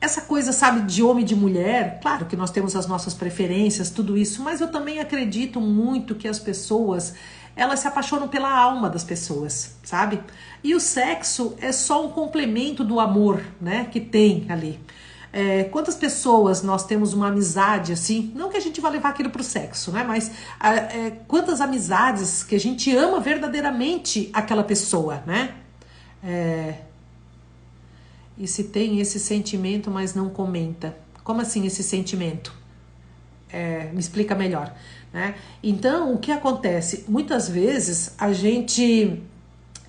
essa coisa, sabe, de homem e de mulher, claro que nós temos as nossas preferências, tudo isso, mas eu também acredito muito que as pessoas, elas se apaixonam pela alma das pessoas, sabe? E o sexo é só um complemento do amor, né, que tem ali. Quantas pessoas nós temos uma amizade assim, não que a gente vá levar aquilo pro sexo, né, mas quantas amizades que a gente ama verdadeiramente aquela pessoa, né? E se tem esse sentimento, mas não comenta. Como assim esse sentimento? Me explica melhor, né? Então, o que acontece? Muitas vezes a gente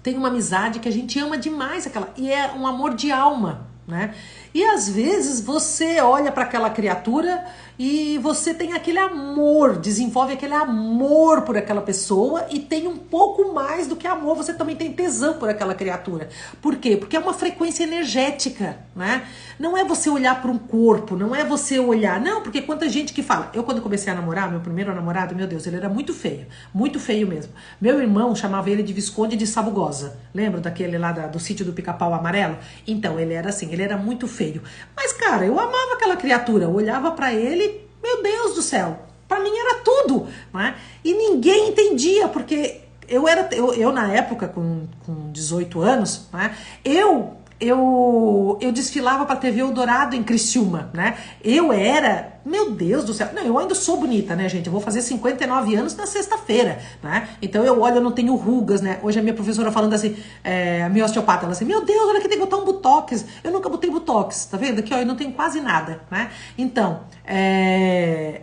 tem uma amizade que a gente ama demais, e é um amor de alma, né? E às vezes você olha para aquela criatura e você tem aquele amor, desenvolve aquele amor por aquela pessoa e tem um pouco mais do que amor, você também tem tesão por aquela criatura. Por quê? Porque é uma frequência energética, né? Não é você olhar para um corpo, não é você olhar, não, porque quanta gente que fala. Eu quando comecei a namorar, meu primeiro namorado, meu Deus, ele era muito feio mesmo. Meu irmão chamava ele de Visconde de Sabugosa. Lembra daquele lá do sítio do Pica-Pau Amarelo? Então, ele era assim, ele era muito feio. Mas, cara, eu amava aquela criatura, eu olhava pra ele, meu Deus do céu, pra mim era tudo, né? E ninguém entendia, porque eu na época, com 18 anos, né? Eu desfilava pra TV Eldorado em Criciúma, né? Eu era, meu Deus do céu, não, eu ainda sou bonita, né, gente? Eu vou fazer 59 anos na sexta-feira, né? Então eu olho, eu não tenho rugas, né? Hoje a minha professora falando assim, a minha osteopata, ela assim, meu Deus, olha que tem que botar um botox. Eu nunca botei botox, tá vendo? Aqui, ó, eu não tenho quase nada, né? Então,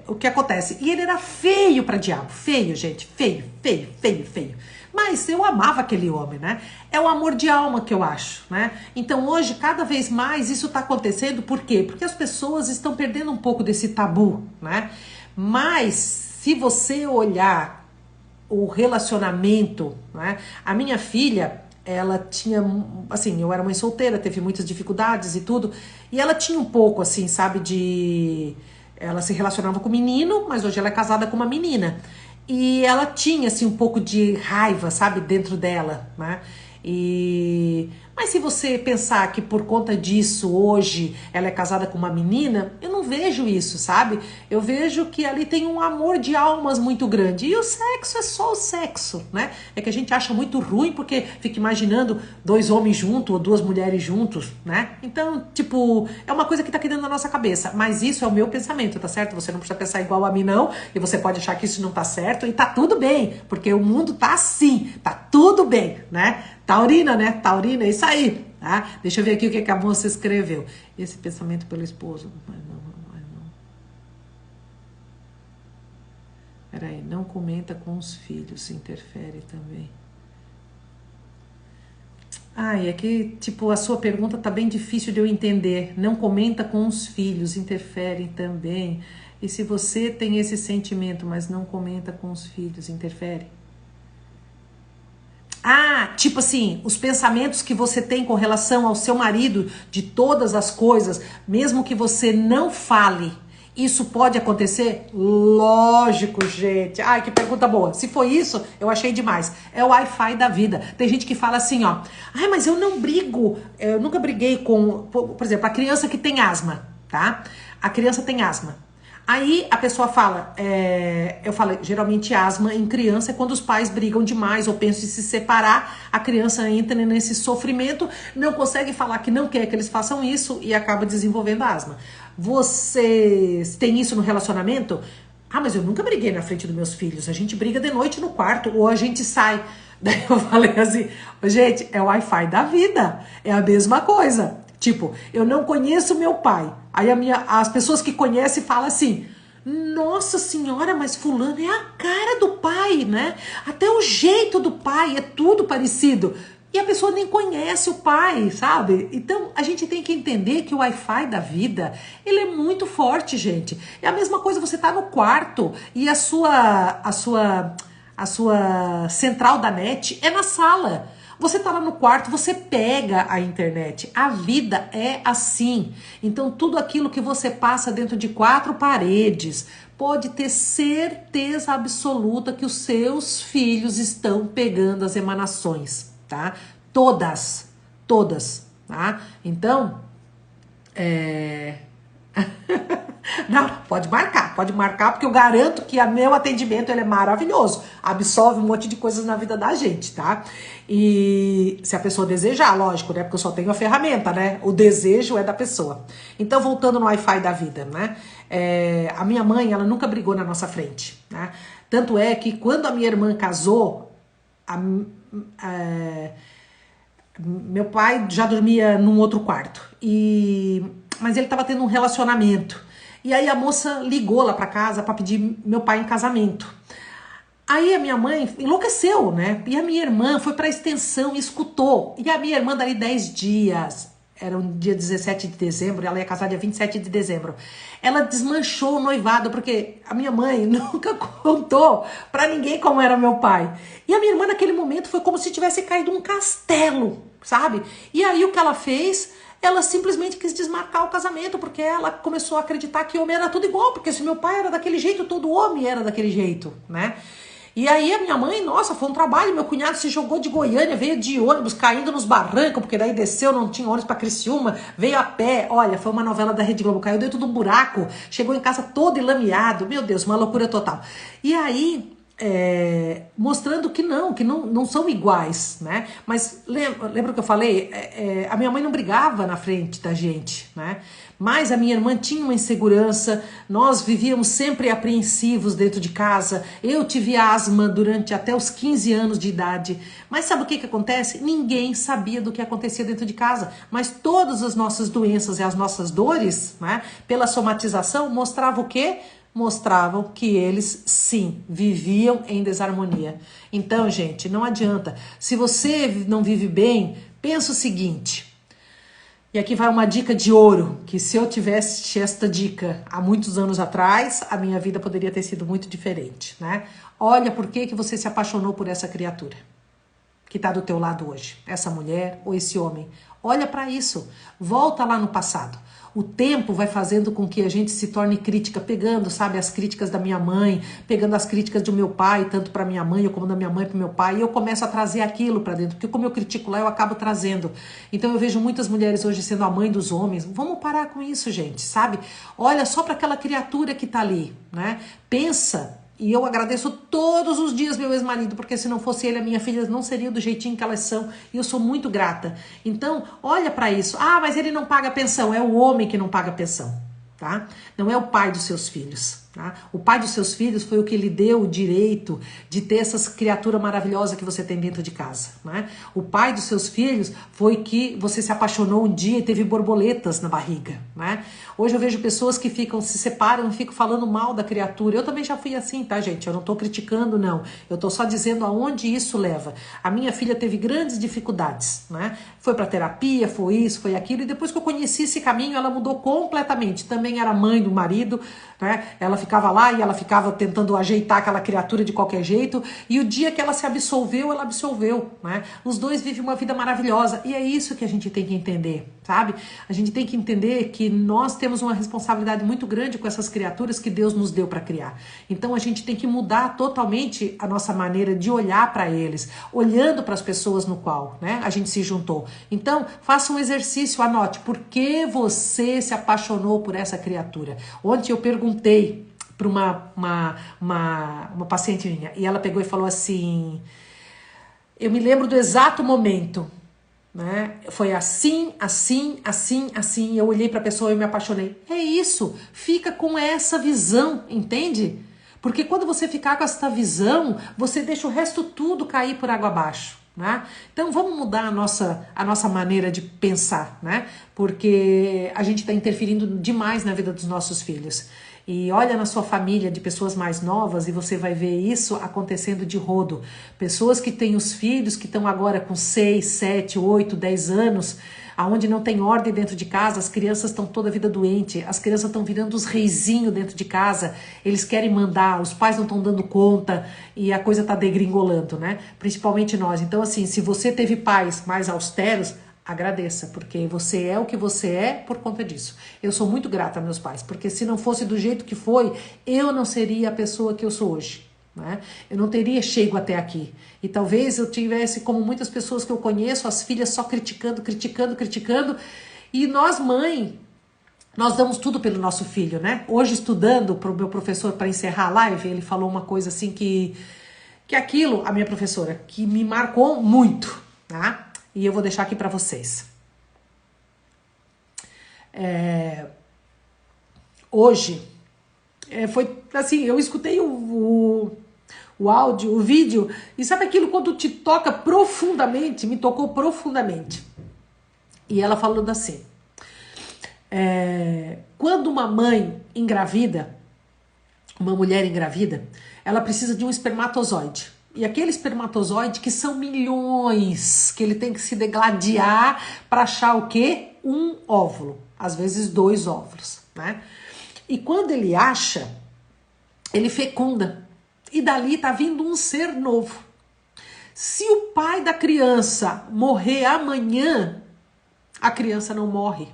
o que acontece? E ele era feio pra diabo, feio, gente, feio. Mas eu amava aquele homem, né? É o amor de alma que eu acho, né? Então hoje, cada vez mais, isso tá acontecendo, por quê? Porque as pessoas estão perdendo um pouco desse tabu, né? Mas se você olhar o relacionamento, né? A minha filha, ela tinha, assim, eu era mãe solteira, teve muitas dificuldades e tudo, e ela tinha um pouco, assim, sabe, ela se relacionava com um menino, mas hoje ela é casada com uma menina. E ela tinha, assim, um pouco de raiva, sabe, dentro dela, né? Mas se você pensar que por conta disso hoje ela é casada com uma menina, eu não vejo isso, sabe? Eu vejo que ali tem um amor de almas muito grande. E o sexo é só o sexo, né? É que a gente acha muito ruim porque fica imaginando dois homens juntos ou duas mulheres juntos, né? Então, tipo, é uma coisa que tá aqui dentro da nossa cabeça. Mas isso é o meu pensamento, tá certo? Você não precisa pensar igual a mim, não. E você pode achar que isso não tá certo. E tá tudo bem, porque o mundo tá assim. Tá tudo bem, né? Taurina, né? Taurina, é isso aí. Tá? Deixa eu ver aqui o que a moça escreveu. Esse pensamento pelo esposo. Mas não. Peraí, não comenta com os filhos, interfere também. É que, tipo, a sua pergunta tá bem difícil de eu entender. Não comenta com os filhos, interfere também. E se você tem esse sentimento, mas não comenta com os filhos, interfere? Tipo assim, os pensamentos que você tem com relação ao seu marido, de todas as coisas, mesmo que você não fale, isso pode acontecer? Lógico, gente. Ai, que pergunta boa. Se foi isso, eu achei demais. É o Wi-Fi da vida. Tem gente que fala assim, ó. Mas eu não brigo. Eu nunca briguei com, por exemplo, a criança que tem asma, tá? A criança tem asma. Aí a pessoa fala, eu falo, geralmente asma em criança é quando os pais brigam demais ou pensam em se separar, a criança entra nesse sofrimento, não consegue falar que não quer que eles façam isso e acaba desenvolvendo asma. Vocês têm isso no relacionamento? Mas eu nunca briguei na frente dos meus filhos, a gente briga de noite no quarto ou a gente sai. Daí eu falei assim, gente, é o Wi-Fi da vida, é a mesma coisa. Tipo, eu não conheço meu pai. Aí as pessoas que conhecem falam assim, nossa senhora, mas fulano é a cara do pai, né? Até o jeito do pai, é tudo parecido. E a pessoa nem conhece o pai, sabe? Então, a gente tem que entender que o Wi-Fi da vida, ele é muito forte, gente. É a mesma coisa, você tá no quarto e a sua central da net é na sala. Você tá lá no quarto, você pega a internet. A vida é assim. Então, tudo aquilo que você passa dentro de quatro paredes, pode ter certeza absoluta que os seus filhos estão pegando as emanações, tá? Todas, tá? Então, Não, pode marcar, porque eu garanto que o meu atendimento ele é maravilhoso, absorve um monte de coisas na vida da gente, tá? E se a pessoa desejar, lógico, né? Porque eu só tenho a ferramenta, né? O desejo é da pessoa. Então, voltando no Wi-Fi da vida, né? A minha mãe, ela nunca brigou na nossa frente, né? Tanto é que quando a minha irmã casou, meu pai já dormia num outro quarto, mas ele estava tendo um relacionamento. E aí a moça ligou lá para casa para pedir meu pai em casamento. Aí a minha mãe enlouqueceu, né? E a minha irmã foi para a extensão e escutou. E a minha irmã dali 10 dias, era um dia 17 de dezembro, ela ia casar dia 27 de dezembro. Ela desmanchou o noivado, porque a minha mãe nunca contou para ninguém como era meu pai. E a minha irmã naquele momento foi como se tivesse caído um castelo, sabe? E aí o que ela fez? Ela simplesmente quis desmarcar o casamento, porque ela começou a acreditar que homem era tudo igual, porque se meu pai era daquele jeito, todo homem era daquele jeito, né? E aí a minha mãe, nossa, foi um trabalho, meu cunhado se jogou de Goiânia, veio de ônibus, caindo nos barrancos, porque daí desceu, não tinha ônibus pra Criciúma, veio a pé, olha, foi uma novela da Rede Globo, caiu dentro de um buraco, chegou em casa todo enlameado, meu Deus, uma loucura total. E aí... mostrando que não são iguais, né? Mas lembra que eu falei? A minha mãe não brigava na frente da gente, né? Mas a minha irmã tinha uma insegurança, nós vivíamos sempre apreensivos dentro de casa. Eu tive asma durante até os 15 anos de idade. Mas sabe o que acontece? Ninguém sabia do que acontecia dentro de casa. Mas todas as nossas doenças e as nossas dores, né? Pela somatização, mostravam o quê? Mostravam que eles, sim, viviam em desarmonia. Então, gente, não adianta. Se você não vive bem, pensa o seguinte. E aqui vai uma dica de ouro, que se eu tivesse esta dica há muitos anos atrás, a minha vida poderia ter sido muito diferente, né? Olha por que você se apaixonou por essa criatura que está do teu lado hoje, essa mulher ou esse homem. Olha para isso, volta lá no passado. O tempo vai fazendo com que a gente se torne crítica, pegando, sabe, as críticas da minha mãe, pegando as críticas do meu pai, tanto para minha mãe como da minha mãe para o meu pai, e eu começo a trazer aquilo para dentro, porque como eu critico lá, eu acabo trazendo. Então eu vejo muitas mulheres hoje sendo a mãe dos homens. Vamos parar com isso, gente, sabe? Olha só para aquela criatura que tá ali, né? Pensa. E eu agradeço todos os dias meu ex-marido, porque se não fosse ele, a minha filha não seria do jeitinho que elas são. E eu sou muito grata. Então, olha para isso. Ah, mas ele não paga pensão. É o homem que não paga pensão, tá? Não é o pai dos seus filhos, tá? O pai dos seus filhos foi o que lhe deu o direito de ter essas criaturas maravilhosas que você tem dentro de casa, né? O pai dos seus filhos foi que você se apaixonou um dia e teve borboletas na barriga, né? Hoje eu vejo pessoas que se separam e ficam falando mal da criatura. Eu também já fui assim, tá, gente? Eu não tô criticando, não. Eu tô só dizendo aonde isso leva. A minha filha teve grandes dificuldades, né? Foi pra terapia, foi isso, foi aquilo. E depois que eu conheci esse caminho, ela mudou completamente. Também era mãe do marido, né? Ela ficava lá e ela ficava tentando ajeitar aquela criatura de qualquer jeito. E o dia que ela se absolveu, ela absolveu, né? Os dois vivem uma vida maravilhosa. E é isso que a gente tem que entender, sabe? A gente tem que entender que nós temos uma responsabilidade muito grande com essas criaturas que Deus nos deu para criar. Então a gente tem que mudar totalmente a nossa maneira de olhar para eles, olhando para as pessoas no qual, né, a gente se juntou. Então faça um exercício, anote por que você se apaixonou por essa criatura. Ontem eu perguntei para uma paciente minha e ela pegou e falou assim: eu me lembro do exato momento, né? Foi assim, assim, assim, assim. Eu olhei para a pessoa e me apaixonei. É isso. Fica com essa visão, entende? Porque quando você ficar com essa visão, você deixa o resto tudo cair por água abaixo, né? Então vamos mudar a nossa maneira de pensar, né? Porque a gente está interferindo demais na vida dos nossos filhos. E olha na sua família de pessoas mais novas e você vai ver isso acontecendo de rodo. Pessoas que têm os filhos que estão agora com 6, 7, 8, 10 anos, aonde não tem ordem dentro de casa, as crianças estão toda a vida doente, as crianças estão virando os reizinhos dentro de casa, eles querem mandar, os pais não estão dando conta e a coisa está degringolando, né? Principalmente nós. Então assim, se você teve pais mais austeros, agradeça, porque você é o que você é por conta disso. Eu sou muito grata a meus pais, porque se não fosse do jeito que foi, eu não seria a pessoa que eu sou hoje, né? Eu não teria chego até aqui. E talvez eu tivesse, como muitas pessoas que eu conheço, as filhas só criticando, criticando, criticando. E nós, mãe, nós damos tudo pelo nosso filho, né? Hoje, estudando para o meu professor, para encerrar a live, ele falou uma coisa assim que aquilo, a minha professora, que me marcou muito, tá? E eu vou deixar aqui para vocês. Hoje, foi assim, eu escutei o áudio, o vídeo, e sabe aquilo quando te toca profundamente? Me tocou profundamente. E ela falando assim, quando uma mãe engravida, uma mulher engravida, ela precisa de um espermatozoide. E aquele espermatozoide que são milhões, que ele tem que se degladiar para achar o quê? Um óvulo, às vezes 2 óvulos, né? E quando ele acha, ele fecunda. E dali tá vindo um ser novo. Se o pai da criança morrer amanhã, a criança não morre,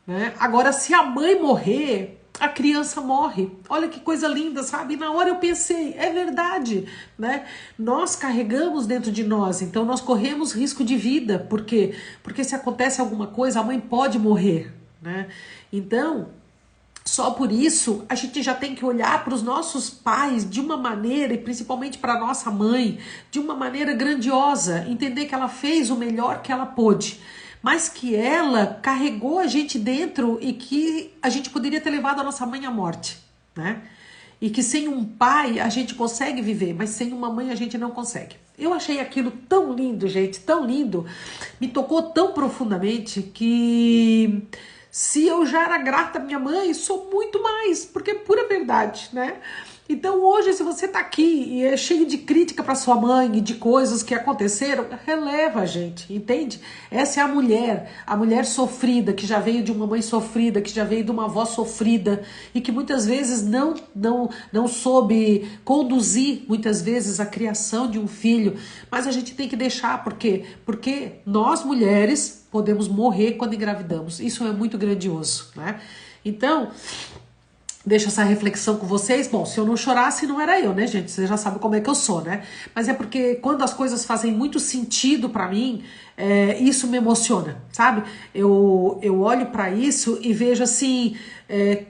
né? Agora, se a mãe morrer, a criança morre. Olha que coisa linda, sabe? E na hora eu pensei, é verdade, né? Nós carregamos dentro de nós, então nós corremos risco de vida. Por quê? Porque se acontece alguma coisa, a mãe pode morrer, né? Então, só por isso, a gente já tem que olhar para os nossos pais de uma maneira, e principalmente para a nossa mãe, de uma maneira grandiosa. Entender que ela fez o melhor que ela pôde, mas que ela carregou a gente dentro e que a gente poderia ter levado a nossa mãe à morte, né? E que sem um pai a gente consegue viver, mas sem uma mãe a gente não consegue. Eu achei aquilo tão lindo, gente, tão lindo. Me tocou tão profundamente que se eu já era grata à minha mãe, sou muito mais, porque é pura verdade, né? Então hoje, se você tá aqui e é cheio de crítica para sua mãe e de coisas que aconteceram, releva, gente, entende? Essa é a mulher sofrida, que já veio de uma mãe sofrida, que já veio de uma avó sofrida e que muitas vezes não soube conduzir, muitas vezes, a criação de um filho. Mas a gente tem que deixar, por quê? Porque nós mulheres podemos morrer quando engravidamos. Isso é muito grandioso, né? Então, deixo essa reflexão com vocês. Bom, se eu não chorasse, não era eu, né, gente? Vocês já sabem como é que eu sou, né? Mas é porque quando as coisas fazem muito sentido pra mim, isso me emociona, sabe? Eu olho pra isso e vejo assim,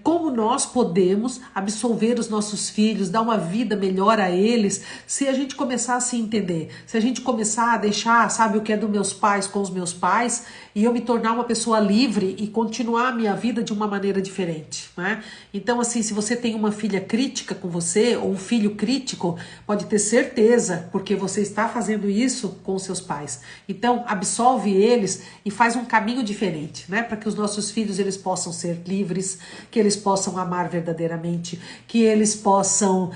como nós podemos absolver os nossos filhos, dar uma vida melhor a eles, se a gente começar a se entender, se a gente começar a deixar, sabe, o que é dos meus pais com os meus pais, e eu me tornar uma pessoa livre e continuar a minha vida de uma maneira diferente, né? Então, assim, se você tem uma filha crítica com você, ou um filho crítico, pode ter certeza, porque você está fazendo isso com os seus pais. Então, absolve eles e faz um caminho diferente, né? Para que os nossos filhos, eles possam ser livres, que eles possam amar verdadeiramente, que eles possam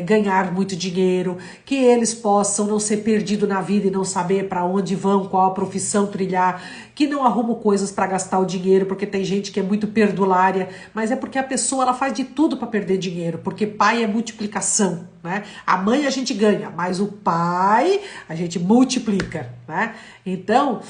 ganhar muito dinheiro, que eles possam não ser perdidos na vida e não saber para onde vão, qual a profissão trilhar, que não arrumam coisas para gastar o dinheiro, porque tem gente que é muito perdulária, mas é porque a pessoa ela faz de tudo para perder dinheiro, porque pai é multiplicação, né? A mãe a gente ganha, mas o pai a gente multiplica, né? Então,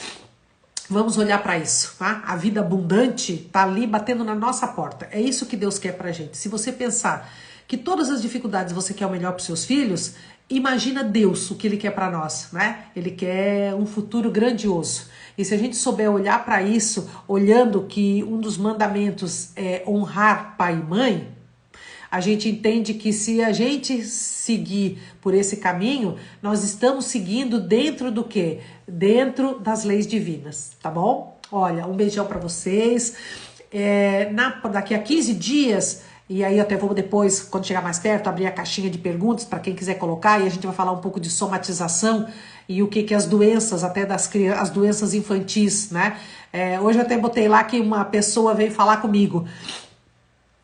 vamos olhar para isso, tá? A vida abundante tá ali batendo na nossa porta. É isso que Deus quer pra gente. Se você pensar que todas as dificuldades você quer o melhor para seus filhos, imagina Deus, o que Ele quer para nós, né? Ele quer um futuro grandioso. E se a gente souber olhar para isso, olhando que um dos mandamentos é honrar pai e mãe, a gente entende que se a gente seguir por esse caminho, nós estamos seguindo dentro do quê? Dentro das leis divinas, tá bom? Olha, um beijão para vocês. Daqui a 15 dias, e aí até vou depois, quando chegar mais perto, abrir a caixinha de perguntas para quem quiser colocar, e a gente vai falar um pouco de somatização e o que as doenças, até as doenças infantis, né? Hoje eu até botei lá que uma pessoa veio falar comigo.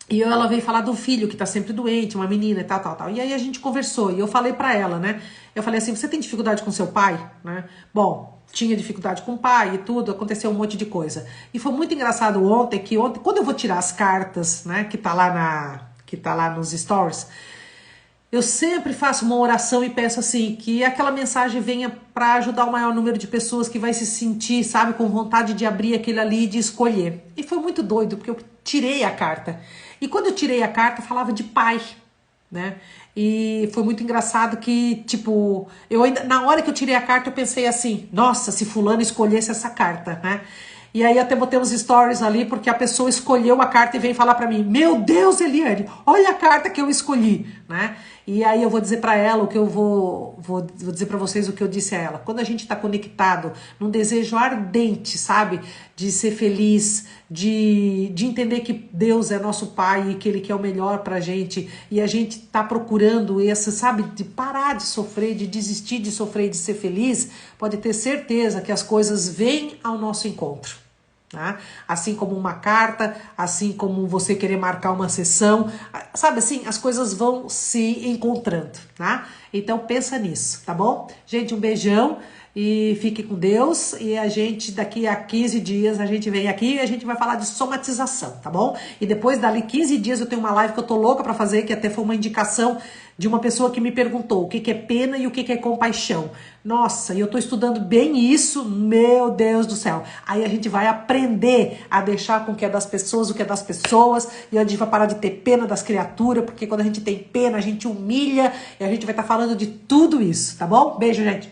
E ela veio falar do filho que tá sempre doente, uma menina e tal. E aí a gente conversou e eu falei pra ela, né? Eu falei assim, você tem dificuldade com seu pai, né? Bom, tinha dificuldade com o pai e tudo, aconteceu um monte de coisa. E foi muito engraçado ontem, quando eu vou tirar as cartas, né, que tá lá nos stories, eu sempre faço uma oração e peço assim, que aquela mensagem venha para ajudar o maior número de pessoas que vai se sentir, sabe, com vontade de abrir aquilo ali e de escolher. E foi muito doido, porque eu tirei a carta. E quando eu tirei a carta, falava de pai, né? E foi muito engraçado que, tipo, na hora que eu tirei a carta, eu pensei assim, nossa, se fulano escolhesse essa carta, né? E aí até botei uns stories ali, porque a pessoa escolheu a carta e veio falar pra mim, meu Deus, Eliane, olha a carta que eu escolhi, né? E aí eu vou dizer pra ela o que eu vou dizer pra vocês o que eu disse a ela. Quando a gente tá conectado num desejo ardente, sabe? De ser feliz, de entender que Deus é nosso Pai e que Ele quer o melhor pra gente, e a gente tá procurando esse, sabe? De parar de sofrer, de desistir de sofrer e de ser feliz, pode ter certeza que as coisas vêm ao nosso encontro. Tá? Assim como uma carta, assim como você querer marcar uma sessão, sabe assim, as coisas vão se encontrando, tá? Então pensa nisso, tá bom? Gente, um beijão e fique com Deus, e a gente daqui a 15 dias a gente vem aqui e a gente vai falar de somatização, tá bom? E depois dali 15 dias eu tenho uma live que eu tô louca pra fazer, que até foi uma indicação de uma pessoa que me perguntou o que é pena e o que é compaixão. Nossa, e eu tô estudando bem isso, meu Deus do céu. Aí a gente vai aprender a deixar com que é das pessoas o que é das pessoas, e a gente vai parar de ter pena das criaturas, porque quando a gente tem pena, a gente humilha, e a gente vai estar falando de tudo isso, tá bom? Beijo, gente.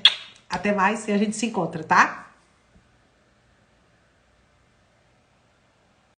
Até mais e a gente se encontra, tá?